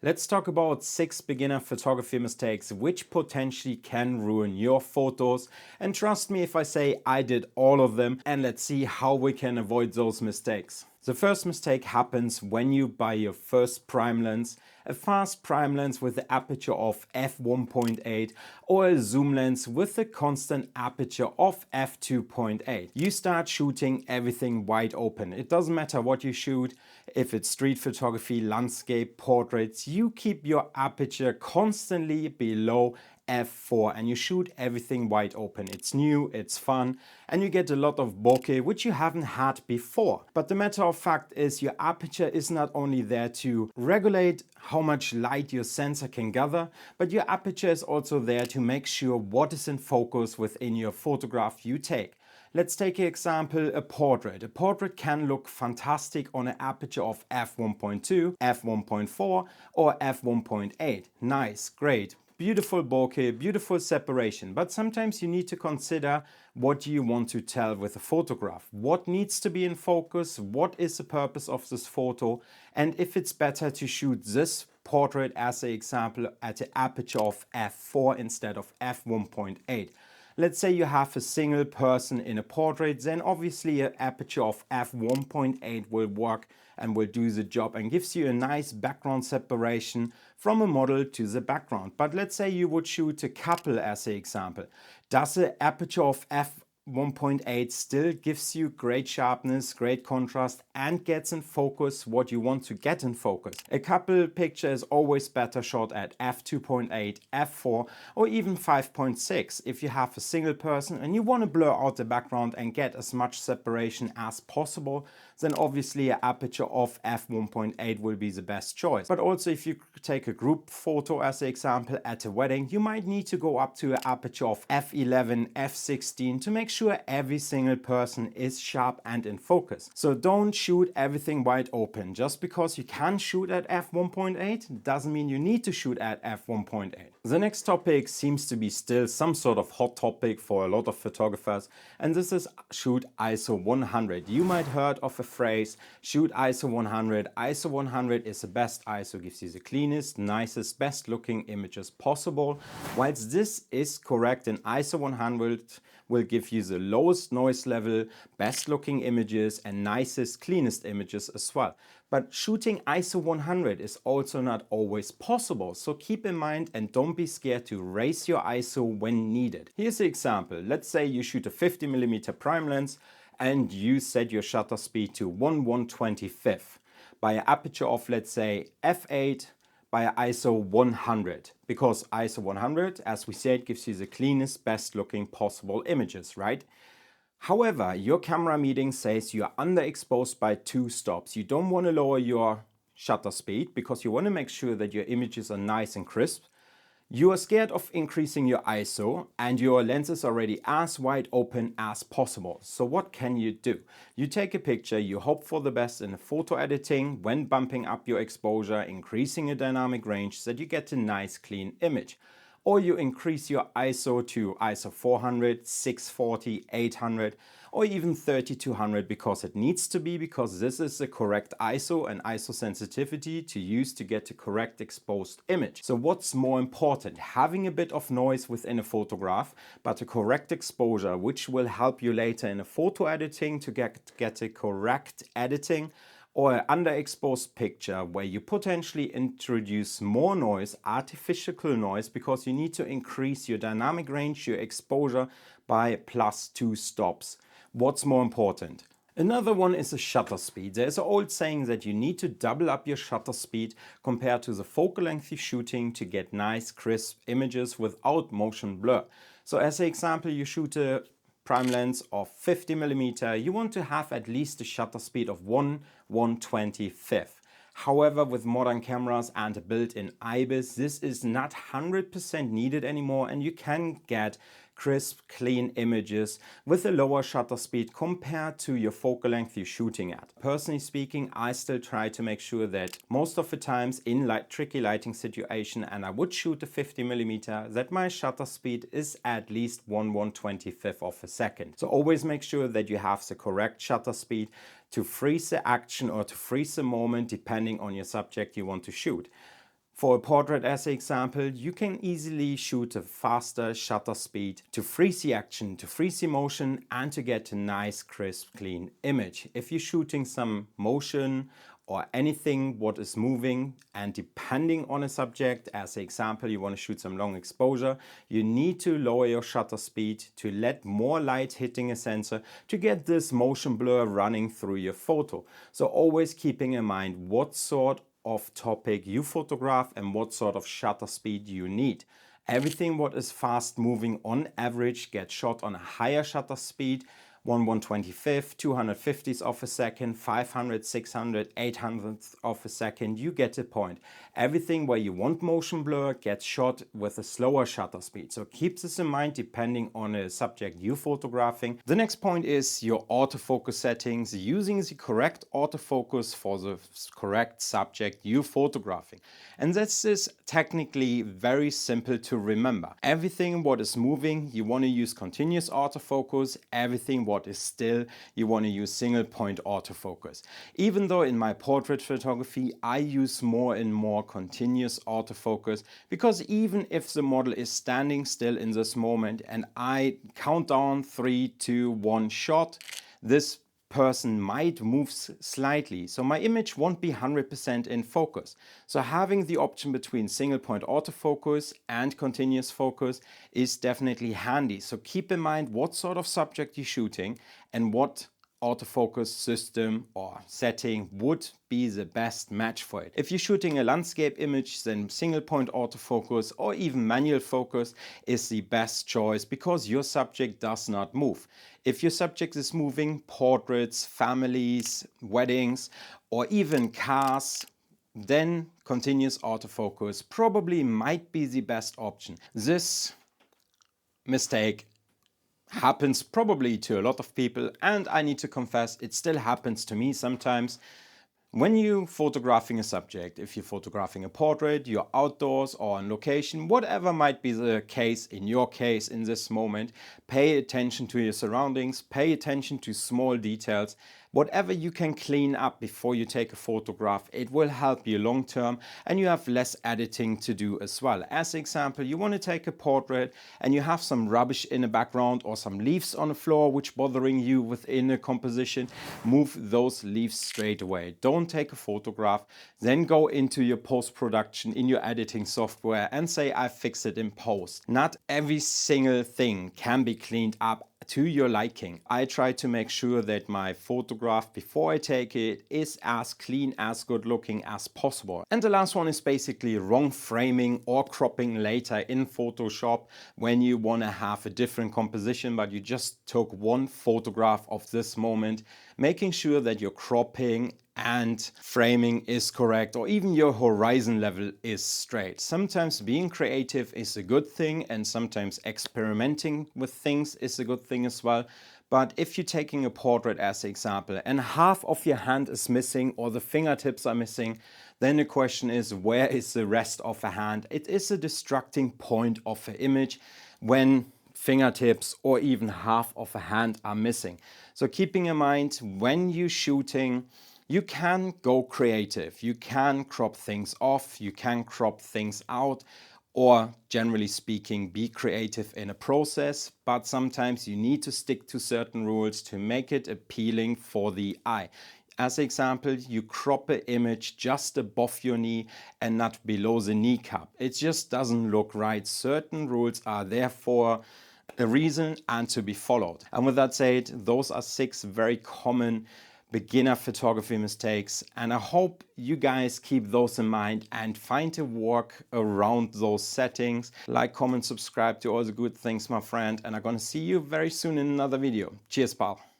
Let's talk about 6 beginner photography mistakes which potentially can ruin your photos. And trust me if I say I did all of them, and let's see how we can avoid those mistakes. The first mistake happens when you buy your first prime lens, a fast prime lens with the aperture of f1.8 or a zoom lens with a constant aperture of f2.8. You start shooting everything wide open. It doesn't matter what you shoot, if it's street photography, landscape, portraits, you keep your aperture constantly below f4 and you shoot everything wide open. It's new, it's fun, and you get a lot of bokeh which you haven't had before. But the matter of fact is your aperture is not only there to regulate how much light your sensor can gather, but your aperture is also there to make sure what is in focus within your photograph you take. Let's take an example, a portrait. A portrait can look fantastic on an aperture of f1.2, f1.4 or f1.8. Nice, great. Beautiful bokeh, beautiful separation, but sometimes you need to consider what you want to tell with a photograph. What needs to be in focus, what is the purpose of this photo, and if it's better to shoot this portrait as an example at an aperture of f4 instead of f1.8. Let's say you have a single person in a portrait, then obviously an aperture of f1.8 will work and will do the job and gives you a nice background separation from a model to the background. But let's say you would shoot a couple as an example. Does the aperture of f1.8 still gives you great sharpness, great contrast, and gets in focus what you want to get in focus? A couple picture is always better shot at f2.8, f4, or even 5.6. If you have a single person and you want to blur out the background and get as much separation as possible, then obviously an aperture of f1.8 will be the best choice. But also if you take a group photo as an example at a wedding, you might need to go up to an aperture of f11, f16 to make sure every single person is sharp and in focus. So don't shoot everything wide open. Just because you can shoot at f1.8 doesn't mean you need to shoot at f1.8. The next topic seems to be still some sort of hot topic for a lot of photographers, and this is shoot ISO 100. You might heard of a phrase, shoot ISO 100. ISO 100 is the best ISO, gives you the cleanest, nicest, best looking images possible. Whilst this is correct, an ISO 100 will give you the lowest noise level, best looking images and nicest, cleanest images as well. But shooting ISO 100 is also not always possible, so keep in mind and don't be scared to raise your ISO when needed. Here's an example. Let's say you shoot a 50mm prime lens and you set your shutter speed to 1/125th by an aperture of, let's say, f8 by ISO 100, because ISO 100, as we said, gives you the cleanest, best looking possible images, right? However, your camera meeting says you're underexposed by 2 stops. You don't want to lower your shutter speed because you want to make sure that your images are nice and crisp. You are scared of increasing your ISO and your lens is already as wide open as possible. So what can you do? You take a picture, you hope for the best in the photo editing when bumping up your exposure, increasing your dynamic range so that you get a nice clean image. Or you increase your ISO to ISO 400, 640, 800 or even 3200 because it needs to be, because this is the correct ISO and ISO sensitivity to use to get the correct exposed image. So what's more important? Having a bit of noise within a photograph, but a correct exposure, which will help you later in a photo editing to get a correct editing, or an underexposed picture where you potentially introduce more noise, artificial noise, because you need to increase your dynamic range, your exposure by +2 stops. What's more important? Another one is the shutter speed. There's an old saying that you need to double up your shutter speed compared to the focal length you're shooting to get nice crisp images without motion blur. So as an example, you shoot a prime lens of 50mm, you want to have at least a shutter speed of 1/125th. However, with modern cameras and a built-in IBIS, this is not 100% needed anymore, and you can get crisp, clean images with a lower shutter speed compared to your focal length you're shooting at. Personally speaking, I still try to make sure that most of the times in tricky lighting situation, and I would shoot a 50mm, that my shutter speed is at least 1/125th of a second. So always make sure that you have the correct shutter speed to freeze the action or to freeze the moment depending on your subject you want to shoot. For a portrait as an example, you can easily shoot a faster shutter speed to freeze the action, to freeze the motion, and to get a nice, crisp, clean image. If you're shooting some motion or anything what is moving, and depending on a subject, as an example, you want to shoot some long exposure, you need to lower your shutter speed to let more light hitting a sensor to get this motion blur running through your photo. So always keeping in mind what sort of topic you photograph and what sort of shutter speed you need. Everything what is fast moving on average gets shot on a higher shutter speed, 1/125th, 250th of a second, 500, 600, 800th of a second, you get the point. Everything where you want motion blur gets shot with a slower shutter speed. So keep this in mind depending on the subject you're photographing. The next point is your autofocus settings, using the correct autofocus for the correct subject you're photographing. And this is technically very simple to remember. Everything what is moving, you want to use continuous autofocus. Everything what is still, you want to use single point autofocus. Even though in my portrait photography, I use more and more continuous autofocus, because even if the model is standing still in this moment and I count down 3, 2, 1 shot, this person might move slightly, so my image won't be 100% in focus. So having the option between single point autofocus and continuous focus is definitely handy. So keep in mind what sort of subject you're shooting and what autofocus system or setting would be the best match for it. If you're shooting a landscape image, then single point autofocus or even manual focus is the best choice, because your subject does not move. If your subject is moving, portraits, families, weddings, or even cars, then continuous autofocus probably might be the best option. This mistake happens probably to a lot of people, and I need to confess, it still happens to me sometimes. When you're photographing a subject, if you're photographing a portrait, you're outdoors or on location, whatever might be the case in your case in this moment, pay attention to your surroundings, pay attention to small details. Whatever you can clean up before you take a photograph, it will help you long term, and you have less editing to do as well. As an example, you want to take a portrait and you have some rubbish in the background or some leaves on the floor which bothering you within a composition, move those leaves straight away. Don't take a photograph, then go into your post-production in your editing software and say, I fix it in post. Not every single thing can be cleaned up to your liking. I try to make sure that my photograph before I take it is as clean, as good looking as possible. And the last one is basically wrong framing or cropping later in Photoshop when you want to have a different composition, but you just took one photograph of this moment. Making sure that your cropping and framing is correct, or even your horizon level is straight. Sometimes being creative is a good thing, and sometimes experimenting with things is a good thing as well. But if you're taking a portrait as an example and half of your hand is missing or the fingertips are missing, then the question is, where is the rest of a hand? It is a distracting point of an image when fingertips or even half of a hand are missing. So keeping in mind, when you're shooting, you can go creative. You can crop things off, you can crop things out, or generally speaking, be creative in a process, but sometimes you need to stick to certain rules to make it appealing for the eye. As an example, you crop an image just above your knee and not below the kneecap. It just doesn't look right. Certain rules are there for a reason and to be followed. And with that said, those are 6 very common beginner photography mistakes, and I hope you guys keep those in mind and find a work around those settings. Like, comment, subscribe to all the good things, my friend, and I'm gonna see you very soon in another video. Cheers, pal.